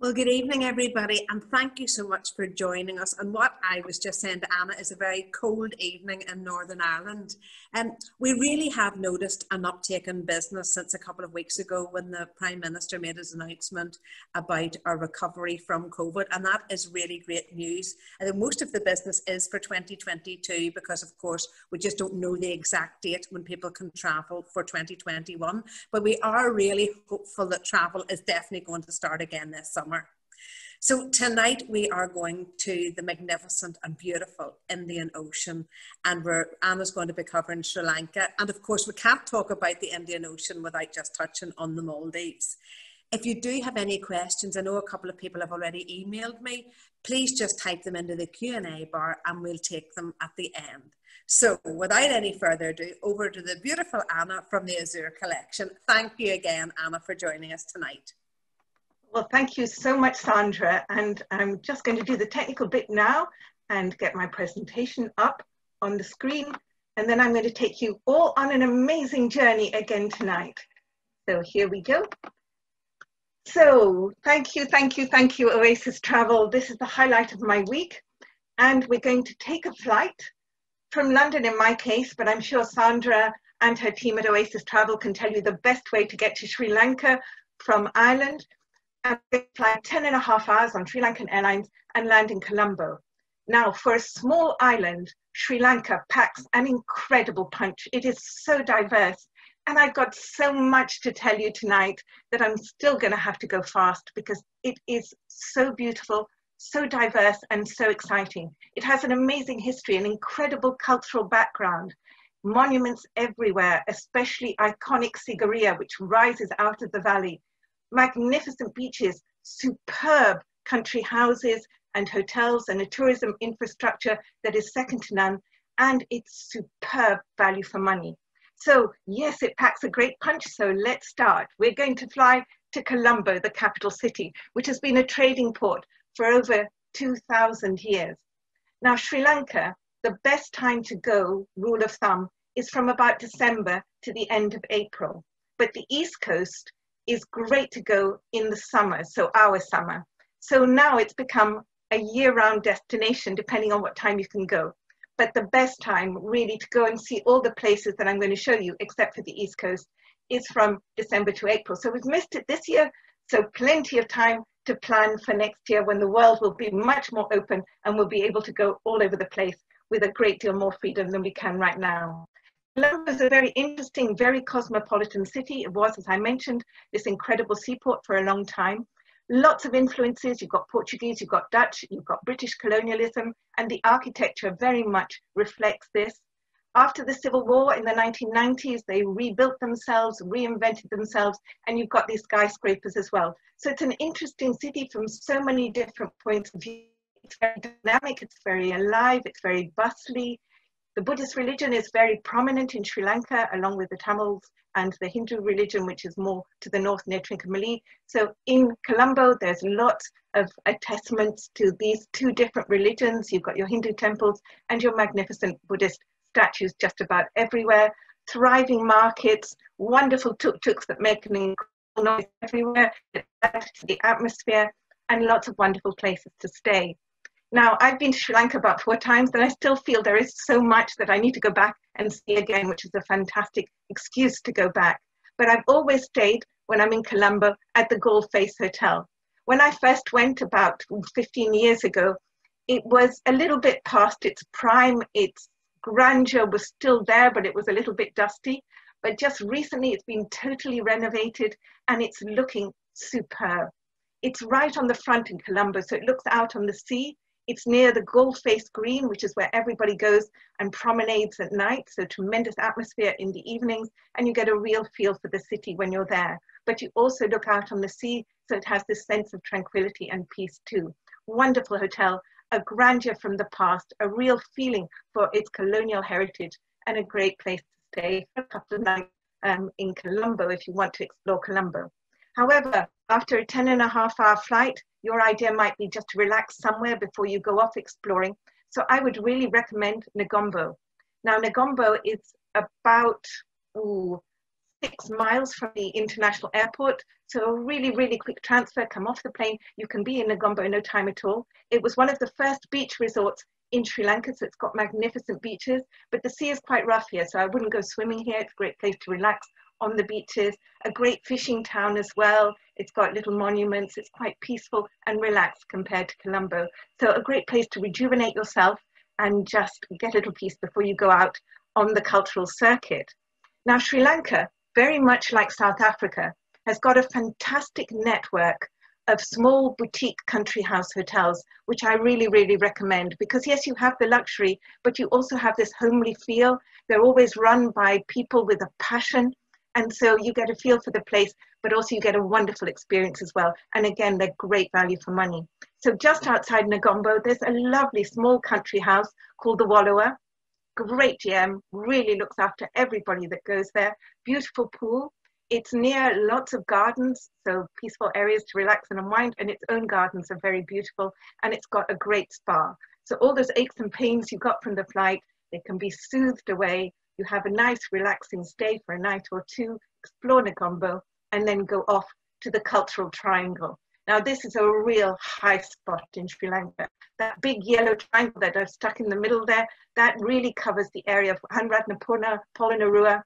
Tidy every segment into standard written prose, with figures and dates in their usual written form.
Well, good evening, everybody, and thank you so much for joining us. And what I was just saying to Anna is a very cold evening in Northern Ireland. We really have noticed an uptake in business since a couple of weeks ago when the Prime Minister made his announcement about our recovery from COVID, and that is really great news. I think most of the business is for 2022 because, of course, we just don't know the exact date when people can travel for 2021, but we are really hopeful that travel is definitely going to start again this summer. So tonight we are going to the magnificent and beautiful Indian Ocean, and Anna's going to be covering Sri Lanka. And of course we can't talk about the Indian Ocean without just touching on the Maldives. If you do have any questions, I know a couple of people have already emailed me, please just type them into the Q&A bar and we'll take them at the end. So without any further ado, over to the beautiful Anna from the Azure Collection. Thank you again, Anna, for joining us tonight. Well, thank you so much, Sandra. And I'm just going to do the technical bit now and get my presentation up on the screen. And then I'm going to take you all on an amazing journey again tonight. So here we go. So thank you, Oasis Travel. This is the highlight of my week. And we're going to take a flight from London in my case, but I'm sure Sandra and her team at Oasis Travel can tell you the best way to get to Sri Lanka from Ireland. And they fly 10.5 hours on Sri Lankan Airlines and land in Colombo. Now, for a small island, Sri Lanka packs an incredible punch. It is so diverse. And I've got so much to tell you tonight that I'm still going to have to go fast because it is so beautiful, so diverse, and so exciting. It has an amazing history, an incredible cultural background, monuments everywhere, especially iconic Siguria, which rises out of the valley. Magnificent beaches, superb country houses and hotels, and a tourism infrastructure that is second to none, and it's superb value for money. So yes, it packs a great punch, so let's start. We're going to fly to Colombo, the capital city, which has been a trading port for over 2,000 years. Now, Sri Lanka, the best time to go, rule of thumb, is from about December to the end of April. But the East Coast is great to go in the summer, so our summer. So now it's become a year-round destination, depending on what time you can go. But the best time really to go and see all the places that I'm going to show you, except for the East Coast, is from December to April. So we've missed it this year, so plenty of time to plan for next year when the world will be much more open and we'll be able to go all over the place with a great deal more freedom than we can right now. Colombo is a very interesting, very cosmopolitan city. It was, as I mentioned, this incredible seaport for a long time. Lots of influences. You've got Portuguese, you've got Dutch, you've got British colonialism, and the architecture very much reflects this. After the Civil War in the 1990s, they rebuilt themselves, reinvented themselves, and you've got these skyscrapers as well. So it's an interesting city from so many different points of view. It's very dynamic, it's very alive, it's very bustly. The Buddhist religion is very prominent in Sri Lanka, along with the Tamils and the Hindu religion, which is more to the north near Trincomalee. So in Colombo, there's lots of attestments to these two different religions. You've got your Hindu temples and your magnificent Buddhist statues just about everywhere. Thriving markets, wonderful tuk-tuks that make an incredible noise everywhere, that add to the atmosphere, and lots of wonderful places to stay. Now, I've been to Sri Lanka about 4 times, and I still feel there is so much that I need to go back and see again, which is a fantastic excuse to go back. But I've always stayed, when I'm in Colombo, at the Galle Face Hotel. When I first went about 15 years ago, it was a little bit past its prime. Its grandeur was still there, but it was a little bit dusty. But just recently, it's been totally renovated, and it's looking superb. It's right on the front in Colombo, so it looks out on the sea. It's near the Galle Face Green, which is where everybody goes and promenades at night. So tremendous atmosphere in the evenings, and you get a real feel for the city when you're there. But you also look out on the sea, so it has this sense of tranquility and peace too. Wonderful hotel, a grandeur from the past, a real feeling for its colonial heritage, and a great place to stay for a couple of nights in Colombo if you want to explore Colombo. However, after a 10.5-hour flight, your idea might be just to relax somewhere before you go off exploring. So I would really recommend Negombo. Now, Negombo is about 6 miles from the international airport. So a really, really quick transfer, come off the plane. You can be in Negombo in no time at all. It was one of the first beach resorts in Sri Lanka, so it's got magnificent beaches, but the sea is quite rough here, so I wouldn't go swimming here. It's a great place to relax on the beaches, a great fishing town as well. It's got little monuments. It's quite peaceful and relaxed compared to Colombo. So a great place to rejuvenate yourself and just get a little peace before you go out on the cultural circuit. Now, Sri Lanka, very much like South Africa, has got a fantastic network of small boutique country house hotels, which I really, really recommend, because yes, you have the luxury, but you also have this homely feel. They're always run by people with a passion. And so you get a feel for the place, but also you get a wonderful experience as well. And again, they're great value for money. So just outside Negombo, there's a lovely small country house called the Wallowa. Great gem, really looks after everybody that goes there. Beautiful pool. It's near lots of gardens, so peaceful areas to relax and unwind, and its own gardens are very beautiful, and it's got a great spa. So all those aches and pains you got from the flight, they can be soothed away. You have a nice relaxing stay for a night or two, explore Negombo, and then go off to the cultural triangle. Now this is a real high spot in Sri Lanka. That big yellow triangle that I've stuck in the middle there, that really covers the area of Anuradhapurna, Polonnaruwa,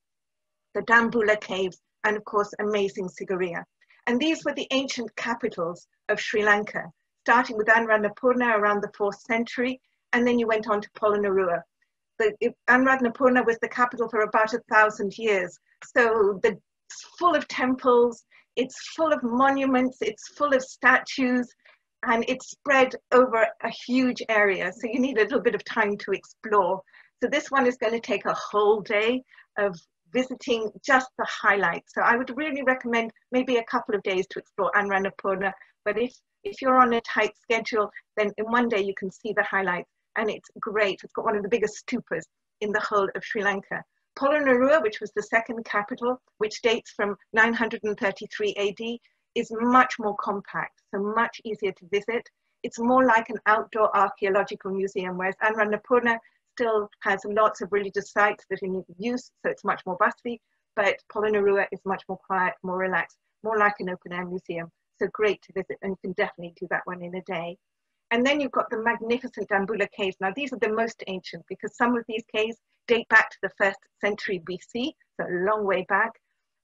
the Dambulla Caves, and of course amazing Siguria. And these were the ancient capitals of Sri Lanka, starting with Anuradhapurna around the 4th century, and then you went on to Polonnaruwa. Anuradhapurna was the capital for about 1,000 years. So it's full of temples, it's full of monuments, it's full of statues, and it's spread over a huge area. So you need a little bit of time to explore. So this one is going to take a whole day of visiting just the highlights. So I would really recommend maybe a couple of days to explore Anuradhapurna. But if you're on a tight schedule, then in one day you can see the highlights. And it's great. It's got one of the biggest stupas in the whole of Sri Lanka. Polonnaruwa, which was the second capital, which dates from 933 AD, is much more compact, so much easier to visit. It's more like an outdoor archaeological museum, whereas Anuradhapurna still has lots of religious sites that are in use, so it's much more bustly, but Polonnaruwa is much more quiet, more relaxed, more like an open-air museum. So great to visit, and you can definitely do that one in a day. And then you've got the magnificent Dambulla Caves. Now, these are the most ancient because some of these caves date back to the 1st century BC, so a long way back.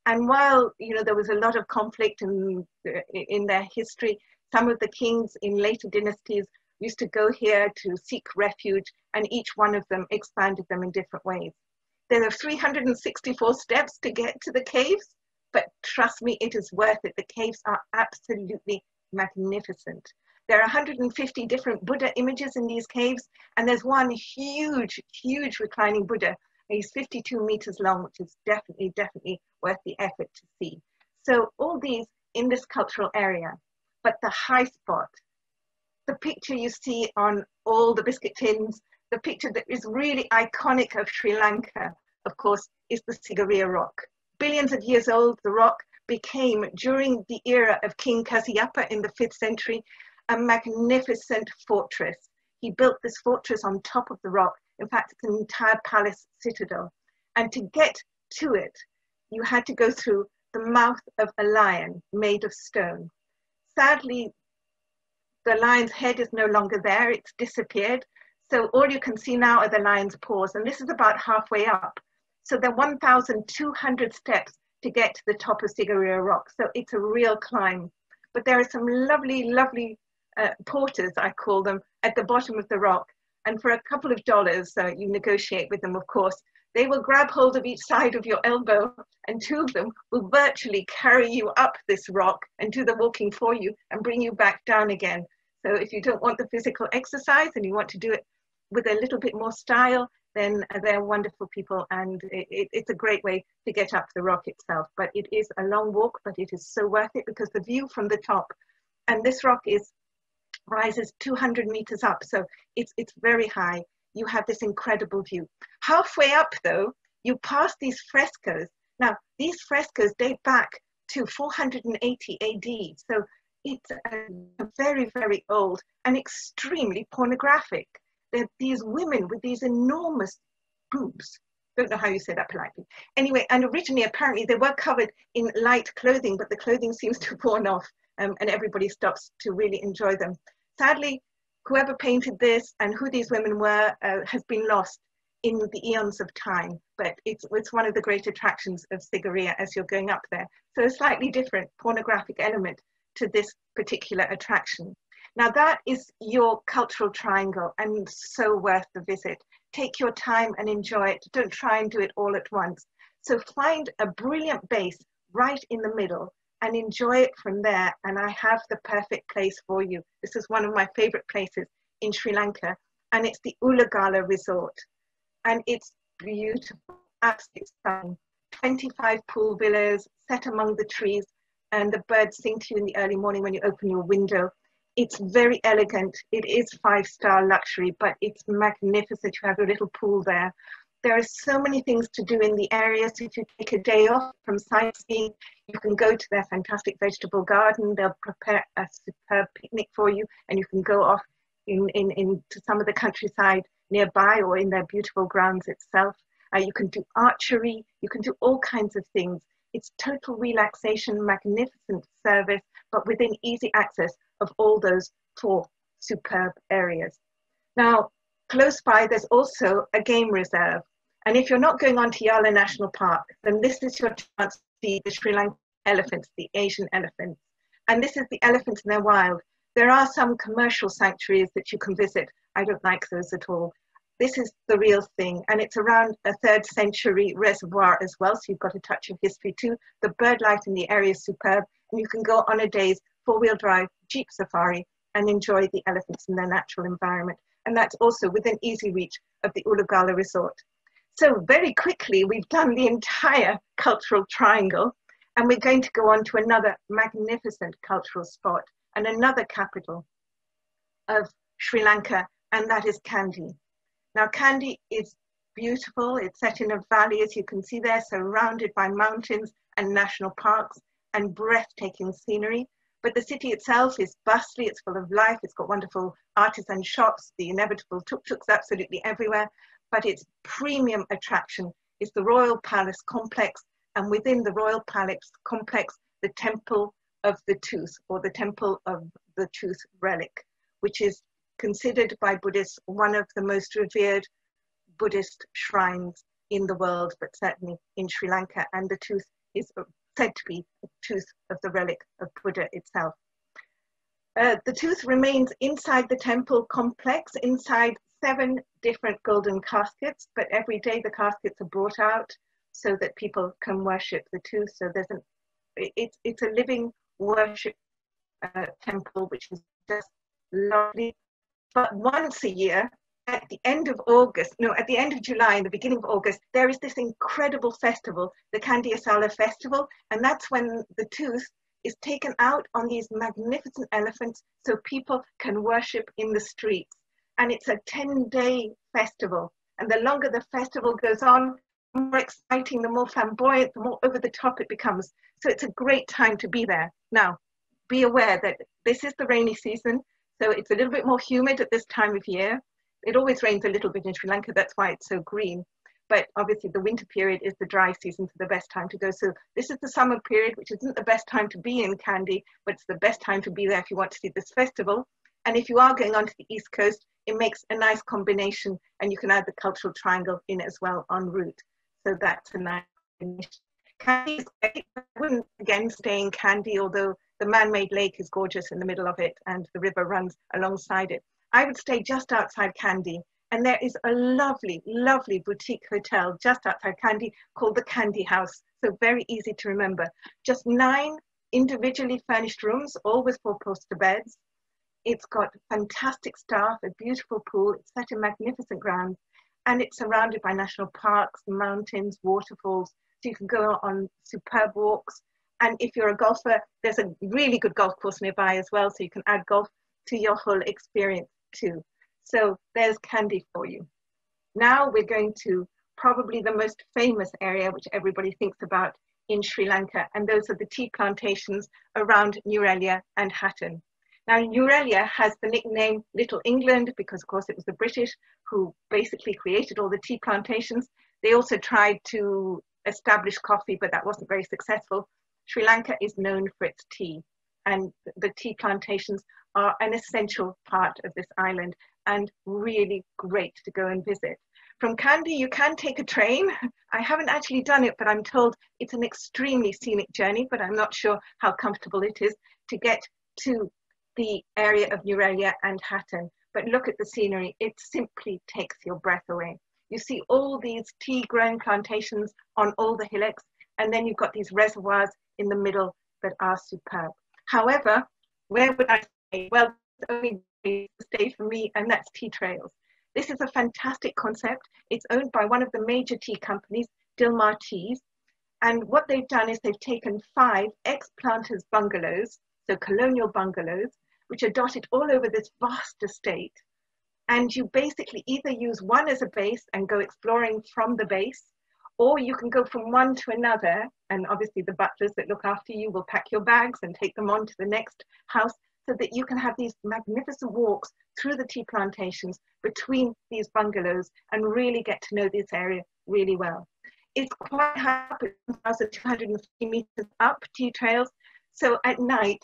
And while, there was a lot of conflict in their history, some of the kings in later dynasties used to go here to seek refuge, and each one of them expanded them in different ways. There are 364 steps to get to the caves, but trust me, it is worth it. The caves are absolutely magnificent. There are 150 different Buddha images in these caves, and there's one huge, huge reclining Buddha. He's 52 meters long, which is definitely worth the effort to see. So all these in this cultural area, but the high spot, the picture you see on all the biscuit tins, the picture that is really iconic of Sri Lanka, of course, is the Siguria Rock. Billions of years old, the rock became, during the era of King Kasiyapa in the 5th century, a magnificent fortress. He built this fortress on top of the rock. In fact, it's an entire palace citadel. And to get to it, you had to go through the mouth of a lion made of stone. Sadly, the lion's head is no longer there. It's disappeared. So all you can see now are the lion's paws. And this is about halfway up. So there are 1,200 steps to get to the top of Siguria Rock. So it's a real climb. But there are some lovely, lovely porters, I call them, at the bottom of the rock. And for a couple of dollars, you negotiate with them, of course, they will grab hold of each side of your elbow, and two of them will virtually carry you up this rock and do the walking for you and bring you back down again. So if you don't want the physical exercise and you want to do it with a little bit more style, then they're wonderful people, and it's a great way to get up the rock itself. But it is a long walk, but it is so worth it because the view from the top, and this rock rises 200 meters up, so it's very high. You have this incredible view. Halfway up though, you pass these frescoes. Now, these frescoes date back to 480 AD, so it's very, very old and extremely pornographic. There are these women with these enormous boobs, Don't know how you say that politely. Anyway, and originally, apparently, they were covered in light clothing, but the clothing seems to have worn off, and everybody stops to really enjoy them. Sadly, whoever painted this and who these women were has been lost in the eons of time, but it's one of the great attractions of Siguria as you're going up there. So a slightly different pornographic element to this particular attraction. Now that is your cultural triangle and so worth the visit. Take your time and enjoy it. Don't try and do it all at once. So find a brilliant base right in the middle and enjoy it from there. And I have the perfect place for you. This is one of my favorite places in Sri Lanka, and it's the Ulagala Resort. And it's beautiful, absolutely stunning. 25 pool villas set among the trees, and the birds sing to you in the early morning when you open your window. It's very elegant. It is 5-star luxury, but it's magnificent. You have your little pool there. There are so many things to do in the area. So if you take a day off from sightseeing, you can go to their fantastic vegetable garden. They'll prepare a superb picnic for you, and you can go off into some of the countryside nearby or in their beautiful grounds itself. You can do archery. You can do all kinds of things. It's total relaxation, magnificent service, but within easy access of all those 4 superb areas. Now, close by, there's also a game reserve. And if you're not going on to Yala National Park, then this is your chance to see the Sri Lankan elephants, the Asian elephants. And this is the elephants in their wild. There are some commercial sanctuaries that you can visit. I don't like those at all. This is the real thing, and it's around a 3rd century reservoir as well, so you've got a touch of history too. The bird life in the area is superb, and you can go on a day's 4-wheel drive jeep safari and enjoy the elephants in their natural environment. And that's also within easy reach of the Ulagala Resort. So very quickly, we've done the entire cultural triangle, and we're going to go on to another magnificent cultural spot and another capital of Sri Lanka, and that is Kandy. Now, Kandy is beautiful. It's set in a valley, as you can see there, surrounded by mountains and national parks and breathtaking scenery. But the city itself is bustly, it's full of life, it's got wonderful artisan shops, the inevitable tuk-tuks absolutely everywhere. But its premium attraction is the Royal Palace complex, and within the Royal Palace complex, the Temple of the Tooth, or the Temple of the Tooth relic, which is considered by Buddhists one of the most revered Buddhist shrines in the world, but certainly in Sri Lanka. And the tooth is said to be the tooth of the relic of Buddha itself. The tooth remains inside the temple complex, inside 7 different golden caskets, but every day the caskets are brought out so that people can worship the tooth. So it's a living worship temple, which is just lovely. But once a year, at the end of July and the beginning of August, there is this incredible festival, the Kandy Asala festival, and that's when the tooth is taken out on these magnificent elephants so people can worship in the streets. And it's a 10-day festival. And the longer the festival goes on, the more exciting, the more flamboyant, the more over the top it becomes. So it's a great time to be there. Now, be aware that this is the rainy season, so it's a little bit more humid at this time of year. It always rains a little bit in Sri Lanka, that's why it's so green. But obviously the winter period is the dry season, so the best time to go. So this is the summer period, which isn't the best time to be in Kandy, but it's the best time to be there if you want to see this festival. And if you are going onto the East Coast, it makes a nice combination, and you can add the cultural triangle in as well en route. So that's a nice combination. Kandy is great. I wouldn't again stay in Kandy, although the man-made lake is gorgeous in the middle of it and the river runs alongside it. I would stay just outside Kandy, and there is a lovely, lovely boutique hotel just outside Kandy called the Kandy House. So very easy to remember. Just 9 individually furnished rooms, all with 4-poster beds. It's got fantastic staff, a beautiful pool, it's set in magnificent grounds, and it's surrounded by national parks, mountains, waterfalls, so you can go on superb walks. And if you're a golfer, there's a really good golf course nearby as well, so you can add golf to your whole experience too. So there's Kandy for you. Now we're going to probably the most famous area which everybody thinks about in Sri Lanka, and those are the tea plantations around Nuwara and Hatton. Now, Nuwara has the nickname Little England because, of course, it was the British who basically created all the tea plantations. They also tried to establish coffee, but that wasn't very successful. Sri Lanka is known for its tea, and the tea plantations are an essential part of this island and really great to go and visit. From Kandy, you can take a train. I haven't actually done it, but I'm told it's an extremely scenic journey, but I'm not sure how comfortable it is to get to the area of Nurelia and Hatton. But look at the scenery. It simply takes your breath away. You see all these tea-grown plantations on all the hillocks, and then you've got these reservoirs in the middle that are superb. However, where would I stay? Well, there's only a stay for me, and that's tea trails. This is a fantastic concept. It's owned by one of the major tea companies, Dilmar Teas. And what they've done is they've taken 5 ex-planters bungalows, so colonial bungalows, which are dotted all over this vast estate. And you basically either use one as a base and go exploring from the base, or you can go from one to another. And obviously the butlers that look after you will pack your bags and take them on to the next house, so that you can have these magnificent walks through the tea plantations between these bungalows and really get to know this area really well. It's quite high up, it's 1,250 meters up, tea trails. So at night,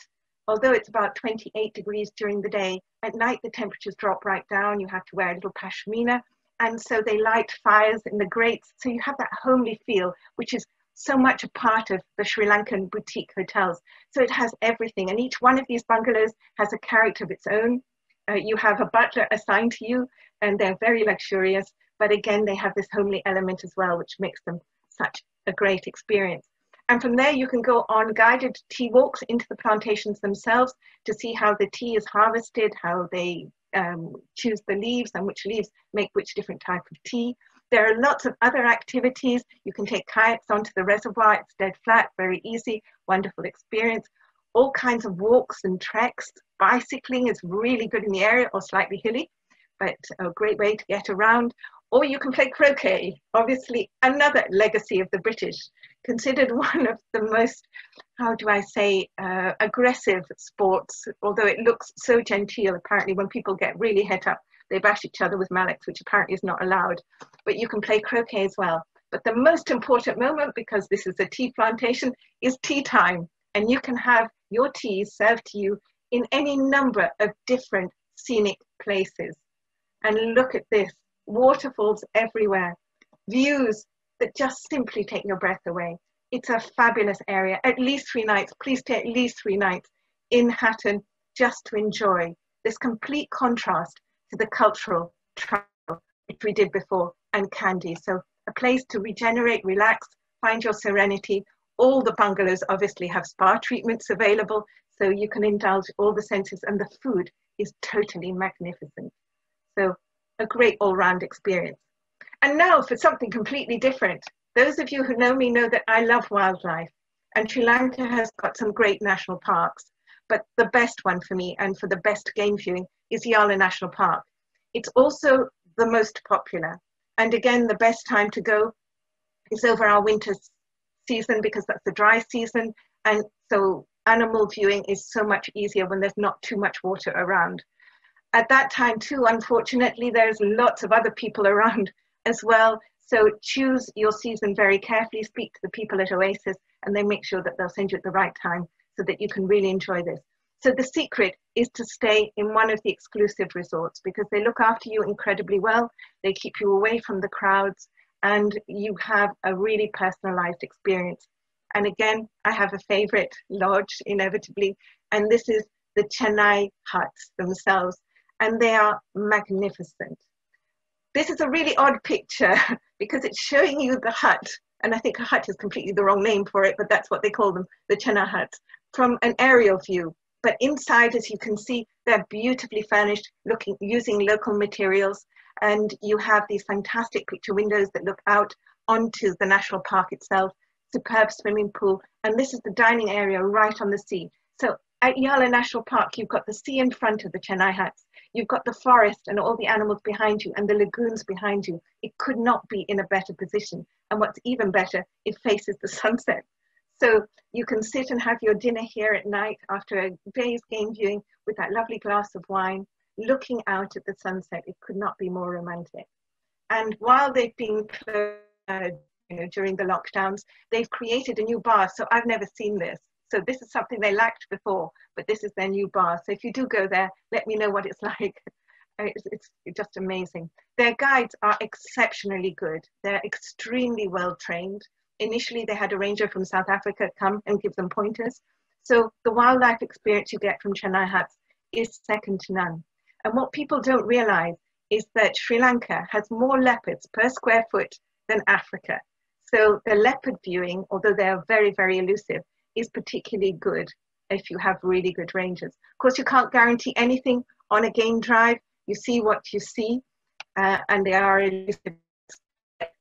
although it's about 28 degrees during the day, at night the temperatures drop right down. You have to wear a little pashmina. And so they light fires in the grates. So you have that homely feel, which is so much a part of the Sri Lankan boutique hotels. So it has everything. And each one of these bungalows has a character of its own. You have a butler assigned to you, and they're very luxurious. But again, they have this homely element as well, which makes them such a great experience. And from there, you can go on guided tea walks into the plantations themselves to see how the tea is harvested, how they choose the leaves and which leaves make which different type of tea. There are lots of other activities. You can take kayaks onto the reservoir. It's dead flat, very easy, wonderful experience. All kinds of walks and treks. Bicycling is really good in the area, or slightly hilly, but a great way to get around. Or you can play croquet, obviously another legacy of the British, considered one of the most, how do I say, aggressive sports, although it looks so genteel. Apparently when people get really het up, they bash each other with mallets, which apparently is not allowed. But you can play croquet as well. But the most important moment, because this is a tea plantation, is tea time. And you can have your tea served to you in any number of different scenic places. And look at this, waterfalls everywhere, views that just simply take your breath away. It's a fabulous area. At least 3 nights, please stay at least 3 nights in Hatton just to enjoy this complete contrast to the cultural travel which we did before, and Kandy. So a place to regenerate, relax, find your serenity. All the bungalows obviously have spa treatments available, so you can indulge all the senses, and the food is totally magnificent. So a great all-round experience. And now for something completely different. Those of you who know me know that I love wildlife, and Sri Lanka has got some great national parks, but the best one for me and for the best game viewing is Yala National Park. It's also the most popular. And again, the best time to go is over our winter season, because that's the dry season. And so animal viewing is so much easier when there's not too much water around. At that time too, unfortunately, there's lots of other people around as well. So choose your season very carefully, speak to the people at Oasis, and they make sure that they'll send you at the right time so that you can really enjoy this. So the secret is to stay in one of the exclusive resorts, because they look after you incredibly well. They keep you away from the crowds, and you have a really personalized experience. And again, I have a favorite lodge, inevitably, and this is the Chennai huts themselves, and they are magnificent. This is a really odd picture because it's showing you the hut, and I think a hut is completely the wrong name for it, but that's what they call them, the Chennai huts, from an aerial view. But inside, as you can see, they're beautifully furnished, using local materials, and you have these fantastic picture windows that look out onto the national park itself, superb swimming pool, and this is the dining area right on the sea. So at Yala National Park, you've got the sea in front of the Chennai huts, you've got the forest and all the animals behind you and the lagoons behind you. It could not be in a better position. And what's even better, it faces the sunset. So you can sit and have your dinner here at night after a day's game viewing with that lovely glass of wine, looking out at the sunset. It could not be more romantic. And while they've been closed during the lockdowns, they've created a new bar. So I've never seen this. So this is something they lacked before, but this is their new bar. So if you do go there, let me know what it's like. It's just amazing. Their guides are exceptionally good. They're extremely well trained. Initially, they had a ranger from South Africa come and give them pointers. So the wildlife experience you get from Chennai huts is second to none. And what people don't realize is that Sri Lanka has more leopards per square foot than Africa. So the leopard viewing, although they are very, very elusive, is particularly good if you have really good rangers. Of course, you can't guarantee anything on a game drive. You see what you see, and they are elusive.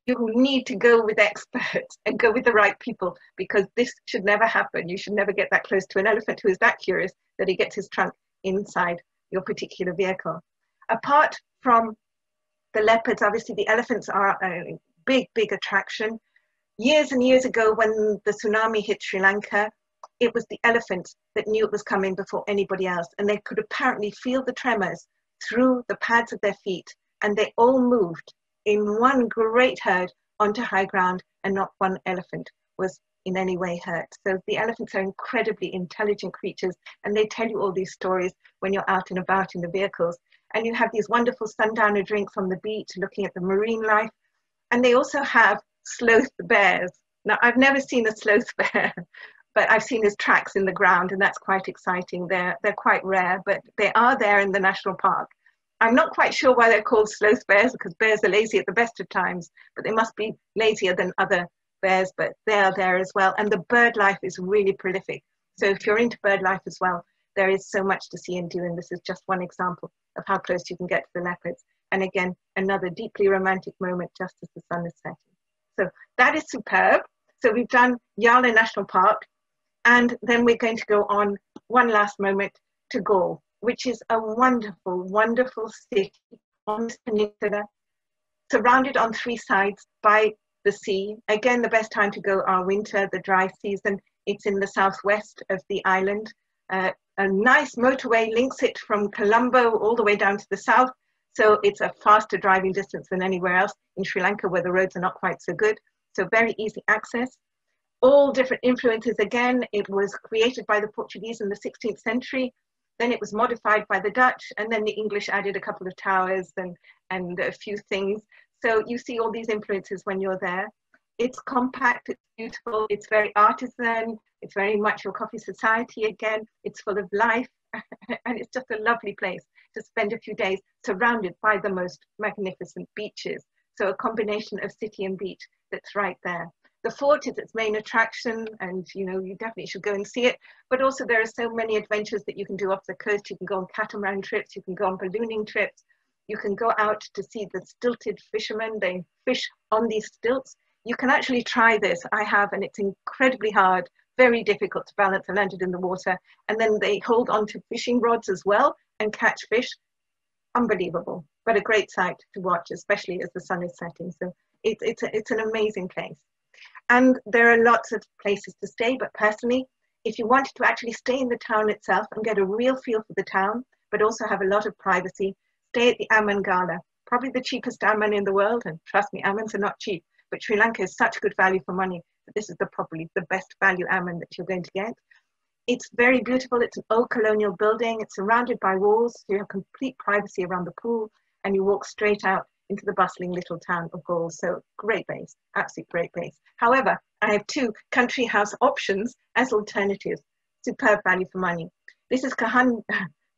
You need to go with experts and go with the right people, because this should never happen. You should never get that close to an elephant who is that curious that he gets his trunk inside your particular vehicle. Apart from the leopards, obviously the elephants are a big, big attraction. Years and years ago, when the tsunami hit Sri Lanka, it was the elephants that knew it was coming before anybody else. And they could apparently feel the tremors through the pads of their feet. And they all moved in one great herd onto high ground, and not one elephant was in any way hurt. So the elephants are incredibly intelligent creatures, and they tell you all these stories when you're out and about in the vehicles. And you have these wonderful sundowner drinks on the beach, looking at the marine life. And they also have sloth bears. Now, I've never seen a sloth bear, but I've seen his tracks in the ground, and that's quite exciting. They're quite rare, but they are there in the national park. I'm not quite sure why they're called sloth bears, because bears are lazy at the best of times, but they must be lazier than other bears, but they are there as well. And the bird life is really prolific. So if you're into bird life as well, there is so much to see and do, and this is just one example of how close you can get to the leopards. And again, another deeply romantic moment just as the sun is setting. So that is superb. So we've done Yala National Park, and then we're going to go on one last moment to Galle, which is a wonderful, wonderful city on this peninsula, surrounded on three sides by the sea. Again, the best time to go are winter, the dry season. It's in the southwest of the island. A nice motorway links it from Colombo all the way down to the south. So it's a faster driving distance than anywhere else in Sri Lanka, where the roads are not quite so good. So very easy access. All different influences. Again, it was created by the Portuguese in the 16th century. Then it was modified by the Dutch, and then the English added a couple of towers and a few things. So you see all these influences when you're there. It's compact, it's beautiful, it's very artisan, it's very much your coffee society again, it's full of life, and it's just a lovely place to spend a few days surrounded by the most magnificent beaches. So a combination of city and beach that's right there. The fort is its main attraction, and you definitely should go and see it. But also there are so many adventures that you can do off the coast. You can go on catamaran trips, you can go on ballooning trips, you can go out to see the stilted fishermen. They fish on these stilts. You can actually try this. I have, and it's incredibly hard, very difficult to balance. I landed in the water, and then they hold on to fishing rods as well and catch fish. Unbelievable, but a great sight to watch, especially as the sun is setting. So it's an amazing place. And there are lots of places to stay, but personally, if you wanted to actually stay in the town itself and get a real feel for the town, but also have a lot of privacy, stay at the Aman Gala, probably the cheapest aman in the world. And trust me, amans are not cheap, but Sri Lanka is such good value for money that this is probably the best value aman that you're going to get. It's very beautiful. It's an old colonial building. It's surrounded by walls, so you have complete privacy around the pool, and you walk straight out into the bustling little town of Galle. So great base, absolute great base. However, I have two country house options as alternatives. Superb value for money. This is Kahunda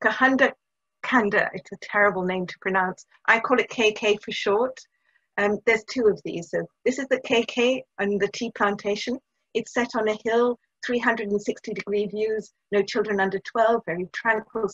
Kanda. It's a terrible name to pronounce. I call it KK for short. There's two of these. So this is the KK and the tea plantation. It's set on a hill, 360-degree views, no children under 12, very tranquil,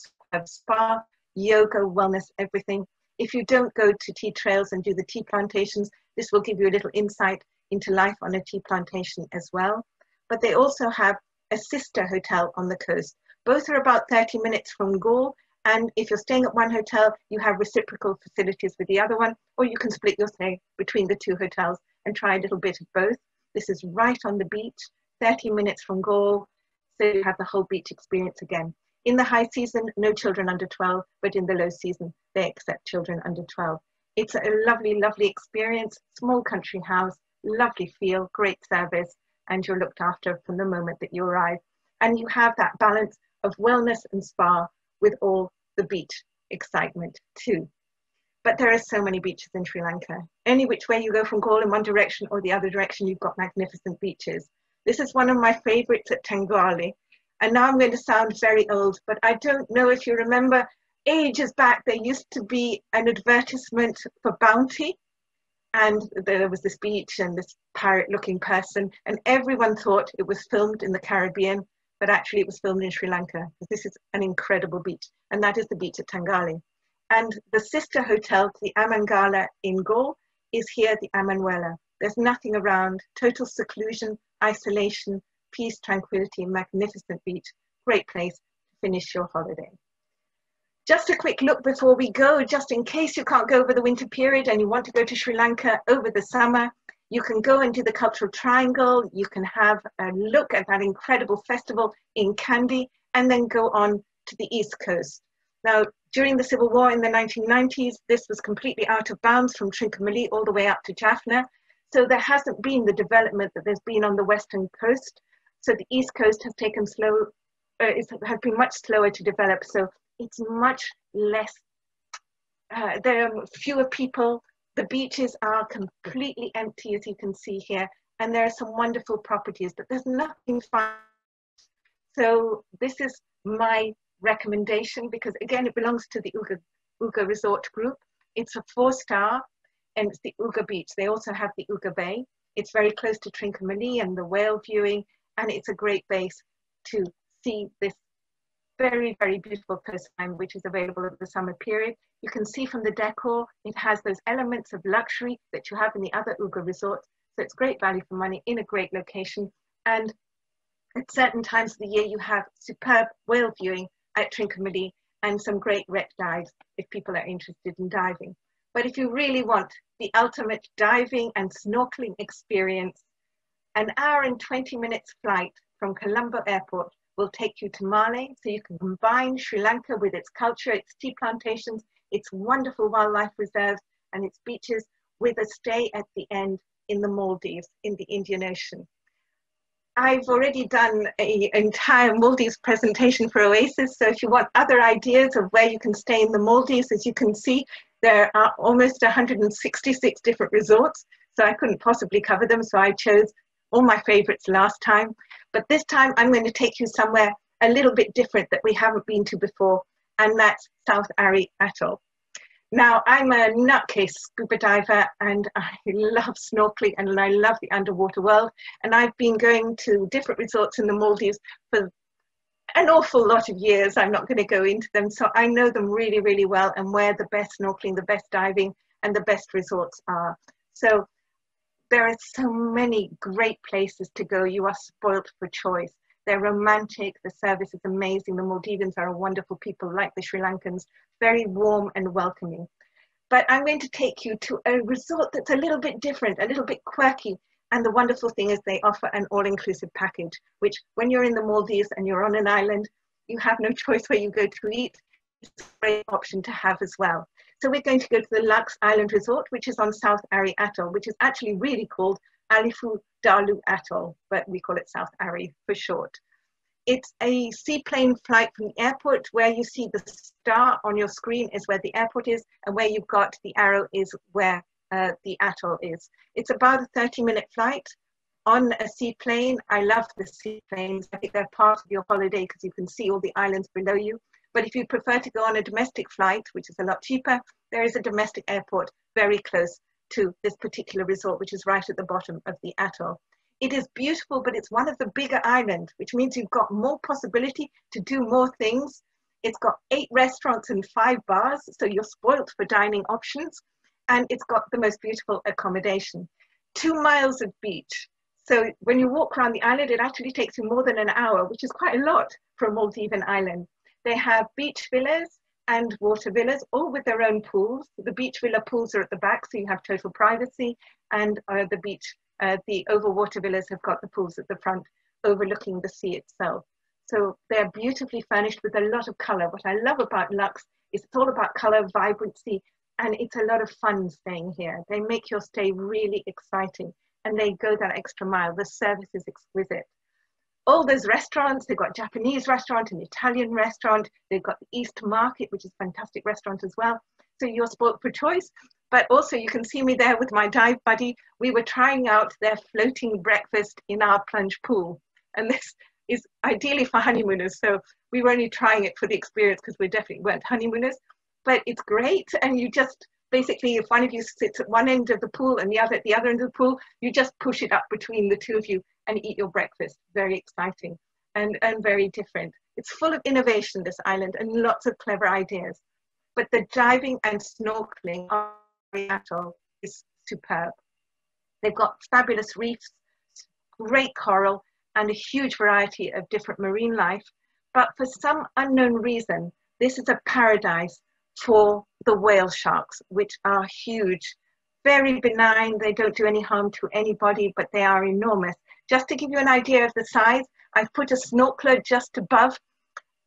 spa, yoga, wellness, everything. If you don't go to tea trails and do the tea plantations, this will give you a little insight into life on a tea plantation as well. But they also have a sister hotel on the coast. Both are about 30 minutes from Galle. And if you're staying at one hotel, you have reciprocal facilities with the other one, or you can split your stay between the two hotels and try a little bit of both. This is right on the beach, 30 minutes from Galle. So you have the whole beach experience again. In the high season, no children under 12, but in the low season, they accept children under 12. It's a lovely, lovely experience, small country house, lovely feel, great service, and you're looked after from the moment that you arrive. And you have that balance of wellness and spa with all the beach excitement too. But there are so many beaches in Sri Lanka. Any which way you go from Galle in one direction or the other direction, you've got magnificent beaches. This is one of my favorites at Tenggale. And now I'm going to sound very old, but I don't know if you remember, ages back, there used to be an advertisement for Bounty. And there was this beach and this pirate-looking person, and everyone thought it was filmed in the Caribbean, but actually it was filmed in Sri Lanka. This is an incredible beach, and that is the beach at Tenggale. And the sister hotel to the Amangala in Galle is here, the Amanuela. There's nothing around, total seclusion, isolation, peace, tranquility, magnificent beach, great place to finish your holiday. Just a quick look before we go, just in case you can't go over the winter period and you want to go to Sri Lanka over the summer, you can go and do the Cultural Triangle, you can have a look at that incredible festival in Kandy, and then go on to the East Coast. Now, during the Civil War in the 1990s, this was completely out of bounds from Trincomalee all the way up to Jaffna. So there hasn't been the development that there's been on the Western coast. So the East Coast has taken has been much slower to develop. So it's much less, there are fewer people. The beaches are completely empty, as you can see here. And there are some wonderful properties, but there's nothing fun. So this is my recommendation, because again, it belongs to the Uga Resort group. It's a 4-star and it's the Uga Beach. They also have the Uga Bay. It's very close to Trincomalee and the whale viewing, and it's a great base to see this very, very beautiful coastline, which is available over the summer period. You can see from the decor, it has those elements of luxury that you have in the other Uga resorts. So it's great value for money in a great location. And at certain times of the year, you have superb whale viewing at Trincomalee and some great wreck dives if people are interested in diving. But if you really want the ultimate diving and snorkeling experience, an hour and 20 minutes flight from Colombo Airport will take you to Male, so you can combine Sri Lanka with its culture, its tea plantations, its wonderful wildlife reserves, and its beaches, with a stay at the end in the Maldives, in the Indian Ocean. I've already done an entire Maldives presentation for Oasis, so if you want other ideas of where you can stay in the Maldives, as you can see, there are almost 166 different resorts, so I couldn't possibly cover them, so I chose all my favorites last time. But this time I'm going to take you somewhere a little bit different that we haven't been to before, and that's South Ari Atoll. Now, I'm a nutcase scuba diver and I love snorkeling and I love the underwater world. And I've been going to different resorts in the Maldives for an awful lot of years. I'm not going to go into them. So I know them really, really well, and where the best snorkeling, the best diving and the best resorts are. So there are so many great places to go. You are spoilt for choice. They're romantic, the service is amazing. The Maldivians are wonderful people, like the Sri Lankans, very warm and welcoming. But I'm going to take you to a resort that's a little bit different, a little bit quirky. And the wonderful thing is they offer an all-inclusive package, which when you're in the Maldives and you're on an island, you have no choice where you go to eat. It's a great option to have as well. So we're going to go to the Lux Island Resort, which is on South Ari Atoll, which is actually really called Alifu Dalu Atoll, but we call it South Ari for short. It's a seaplane flight from the airport. Where you see the star on your screen is where the airport is, and where you've got the arrow is where the atoll is. It's about a 30-minute flight on a seaplane. I love the seaplanes. I think they're part of your holiday because you can see all the islands below you. But if you prefer to go on a domestic flight, which is a lot cheaper, there is a domestic airport very close to this particular resort, which is right at the bottom of the atoll. It is beautiful, but it's one of the bigger islands, which means you've got more possibility to do more things. It's got 8 restaurants and 5 bars, so you're spoilt for dining options. And it's got the most beautiful accommodation. 2 miles of beach. So when you walk around the island, it actually takes you more than an hour, which is quite a lot for a Maldivian island. They have beach villas and water villas, all with their own pools. The beach villa pools are at the back, so you have total privacy. And the overwater villas have got the pools at the front, overlooking the sea itself. So they're beautifully furnished with a lot of color. What I love about Lux is it's all about color, vibrancy, and it's a lot of fun staying here. They make your stay really exciting. and they go that extra mile. The service is exquisite. All those restaurants, they've got Japanese restaurant, an Italian restaurant, they've got the East Market, which is a fantastic restaurant as well. So you're spoiled for choice. But also you can see me there with my dive buddy. We were trying out their floating breakfast in our plunge pool. And this is ideally for honeymooners. So we were only trying it for the experience because we definitely weren't honeymooners. But it's great. And you just, basically, if one of you sits at one end of the pool and the other at the other end of the pool, you just push it up between the two of you and eat your breakfast. Very exciting and very different. It's full of innovation, this island, and lots of clever ideas. But the diving and snorkeling on the atoll is superb. They've got fabulous reefs, great coral, and a huge variety of different marine life. But for some unknown reason, this is a paradise for the whale sharks, which are huge, very benign. They don't do any harm to anybody, but they are enormous. Just to give you an idea of the size, I've put a snorkeler just above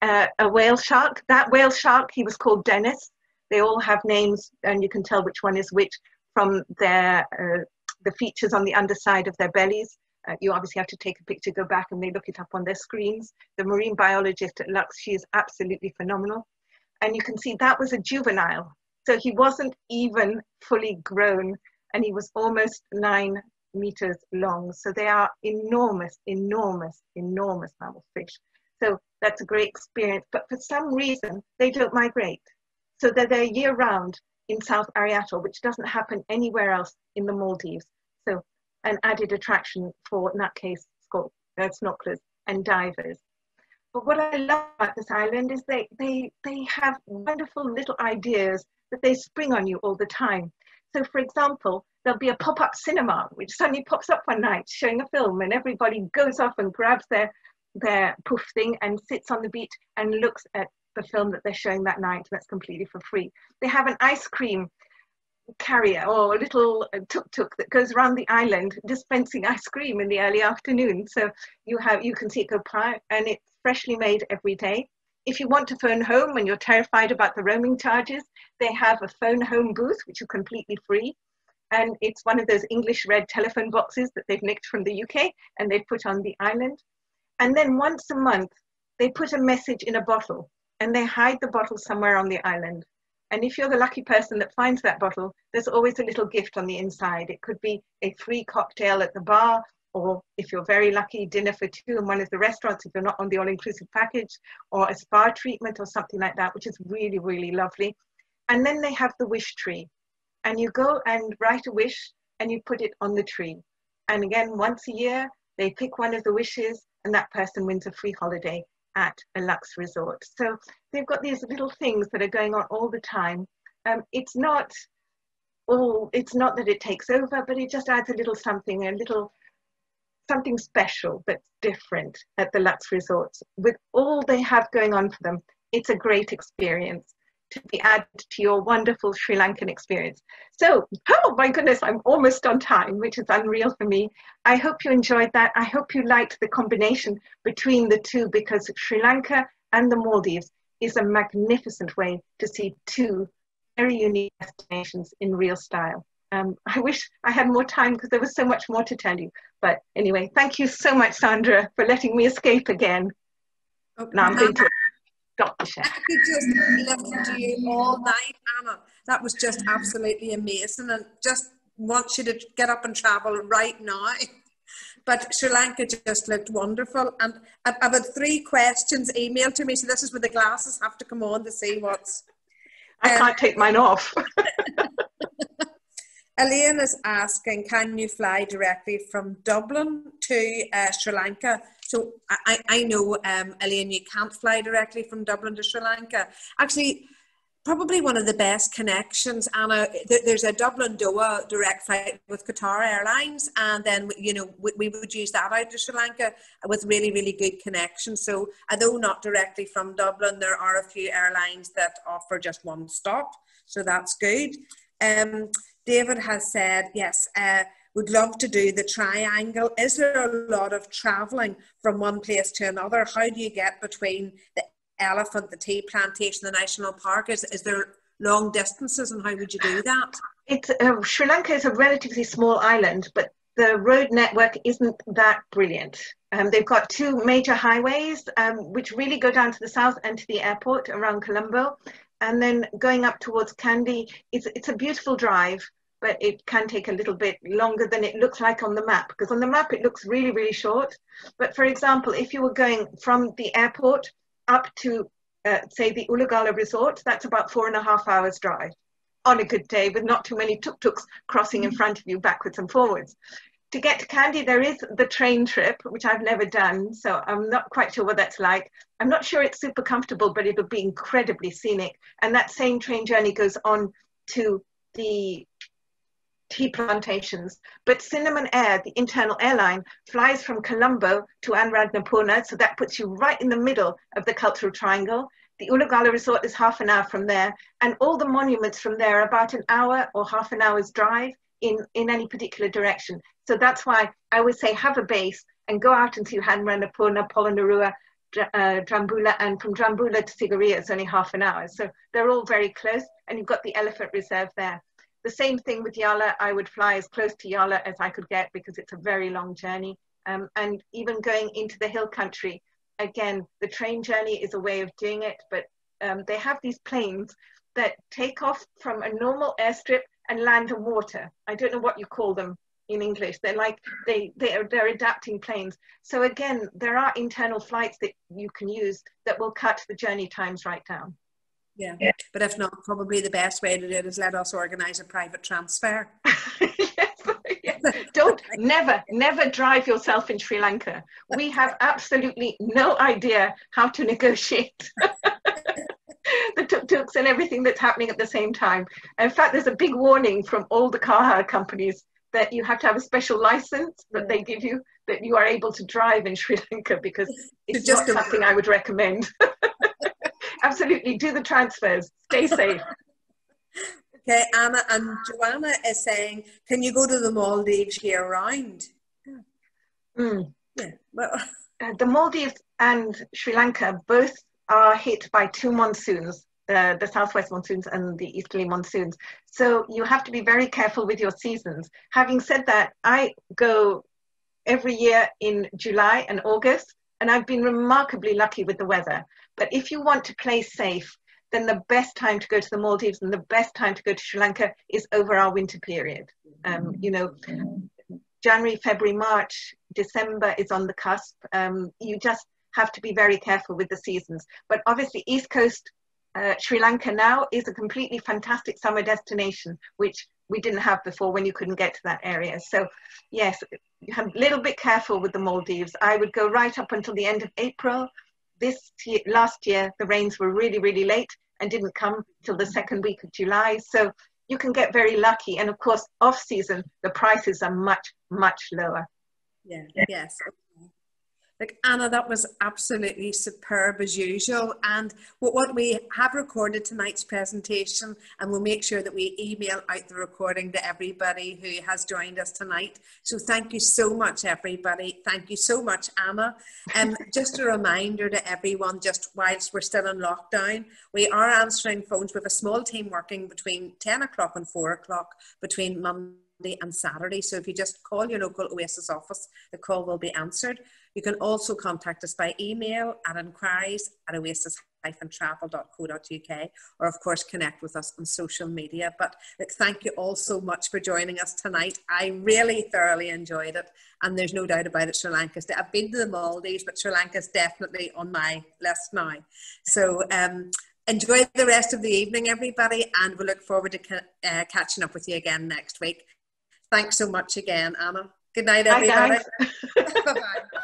a whale shark. That whale shark, he was called Dennis. They all have names, and you can tell which one is which from their the features on the underside of their bellies. You obviously have to take a picture, go back, and they look it up on their screens. The marine biologist at Lux, she is absolutely phenomenal. And you can see that was a juvenile. So he wasn't even fully grown, and he was almost 9 meters long. So they are enormous, enormous, enormous mammal fish. So that's a great experience. But for some reason, they don't migrate. So they're there year round in South Ariatoll, which doesn't happen anywhere else in the Maldives. So an added attraction for, in that case, snorkelers and divers. But what I love about this island is they have wonderful little ideas that they spring on you all the time. So for example, there'll be a pop-up cinema, which suddenly pops up one night showing a film, and everybody goes off and grabs their poof thing and sits on the beach and looks at the film that they're showing that night. That's completely for free. They have an ice cream carrier or a little tuk-tuk that goes around the island dispensing ice cream in the early afternoon. So you can see it go by, and it's freshly made every day. If you want to phone home and you're terrified about the roaming charges, they have a phone home booth, which is completely free. And it's one of those English red telephone boxes that they've nicked from the UK and they've put on the island. And then once a month, they put a message in a bottle and they hide the bottle somewhere on the island. And if you're the lucky person that finds that bottle, there's always a little gift on the inside. It could be a free cocktail at the bar, or if you're very lucky, dinner for two in one of the restaurants if you're not on the all-inclusive package, or a spa treatment or something like that, which is really, really lovely. And then they have the wish tree. And you go and write a wish and you put it on the tree. And again, once a year, they pick one of the wishes and that person wins a free holiday at a Lux resort. So they've got these little things that are going on all the time. It's not that it takes over, but it just adds a little something, something special that's different at the Lux resorts. With all they have going on for them, it's a great experience to be added to your wonderful Sri Lankan experience. So, oh my goodness, I'm almost on time, which is unreal for me. I hope you enjoyed that. I hope you liked the combination between the two, because Sri Lanka and the Maldives is a magnificent way to see two very unique destinations in real style. I wish I had more time because there was so much more to tell you. But anyway, thank you so much, Sandra, for letting me escape again. Okay. Now I'm going to stop the chat. I could just listen to you all night, Anna. That was just absolutely amazing, and just want you to get up and travel right now. But Sri Lanka just looked wonderful, and I've had 3 questions emailed to me, so this is where the glasses have to come on to see what's... I can't take mine off. Elaine is asking, can you fly directly from Dublin to Sri Lanka? So I know, Elaine, you can't fly directly from Dublin to Sri Lanka. Actually, probably one of the best connections, Anna, there's a Dublin-Doha direct flight with Qatar Airlines, and then, you know, we would use that out to Sri Lanka with really, really good connections. So although not directly from Dublin, there are a few airlines that offer just one stop. So that's good. David has said, yes, would love to do the triangle. Is there a lot of travelling from one place to another? How do you get between the elephant, the tea plantation, the national park? Is there long distances, and how would you do that? Sri Lanka is a relatively small island, but the road network isn't that brilliant. They've got two major highways, which really go down to the south and to the airport around Colombo. And then going up towards Kandy, it's a beautiful drive, but it can take a little bit longer than it looks like on the map, because on the map it looks really, really short. But for example, if you were going from the airport up to, say, the Ulagala Resort, that's about 4.5 hours drive on a good day, with not too many tuk-tuks crossing in front of you backwards and forwards. To get to Kandy, there is the train trip, which I've never done, so I'm not quite sure what that's like. I'm not sure it's super comfortable, but it'll be incredibly scenic. And that same train journey goes on to the tea plantations. But Cinnamon Air, the internal airline, flies from Colombo to Anuradhapurna, so that puts you right in the middle of the cultural triangle. The Ulagala Resort is half an hour from there, and all the monuments from there are about an hour or half an hour's drive in any particular direction. So that's why I always say have a base and go out and see Anuradhapurna, Polonnaruwa, Dambulla, and from Dambulla to Siguria it's only half an hour. So they're all very close, and you've got the elephant reserve there. The same thing with Yala. I would fly as close to Yala as I could get because it's a very long journey. And even going into the hill country, again, the train journey is a way of doing it, but they have these planes that take off from a normal airstrip and land on water. I don't know what you call them in English. They're like, they're adapting planes. So again, there are internal flights that you can use that will cut the journey times right down. Yeah, but if not, probably the best way to do it is let us organise a private transfer. Yes. Don't never drive yourself in Sri Lanka. We have absolutely no idea how to negotiate the tuk-tuks and everything that's happening at the same time. In fact, there's a big warning from all the car hire companies that you have to have a special license that they give you that you are able to drive in Sri Lanka, because it's just not something I would recommend. Absolutely, do the transfers, stay safe. Okay, Anna, and Joanna is saying, can you go to the Maldives year round? Yeah, well, the Maldives and Sri Lanka both are hit by two monsoons, the southwest monsoons and the easterly monsoons. So you have to be very careful with your seasons. Having said that, I go every year in July and August, and I've been remarkably lucky with the weather. But if you want to play safe, then the best time to go to the Maldives and the best time to go to Sri Lanka is over our winter period. You know, January, February, March, December is on the cusp. You just have to be very careful with the seasons. But obviously, East Coast Sri Lanka now is a completely fantastic summer destination, which we didn't have before when you couldn't get to that area. So yes, you have a little bit careful with the Maldives. I would go right up until the end of April. Last year, the rains were really, really late and didn't come till the second week of July. So you can get very lucky. And of course, off season, the prices are much, much lower. Yeah, yes. Like, Anna, that was absolutely superb as usual. And what we have recorded tonight's presentation, and we'll make sure that we email out the recording to everybody who has joined us tonight. So thank you so much, everybody. Thank you so much, Anna. Just a reminder to everyone, just whilst we're still in lockdown, we are answering phones. We have a small team working between 10 o'clock and 4 o'clock between Monday and Saturday. So if you just call your local Oasis office, the call will be answered. You can also contact us by email at inquiries@oasis-travel.co.uk, or of course connect with us on social media. But look, thank you all so much for joining us tonight. I really thoroughly enjoyed it, and there's no doubt about it, Sri Lanka's, I've been to the Maldives, but Sri Lanka's definitely on my list now. So enjoy the rest of the evening, everybody, and we look forward to catching up with you again next week. Thanks so much again, Anna. Good night, everybody. Bye, guys. Bye-bye.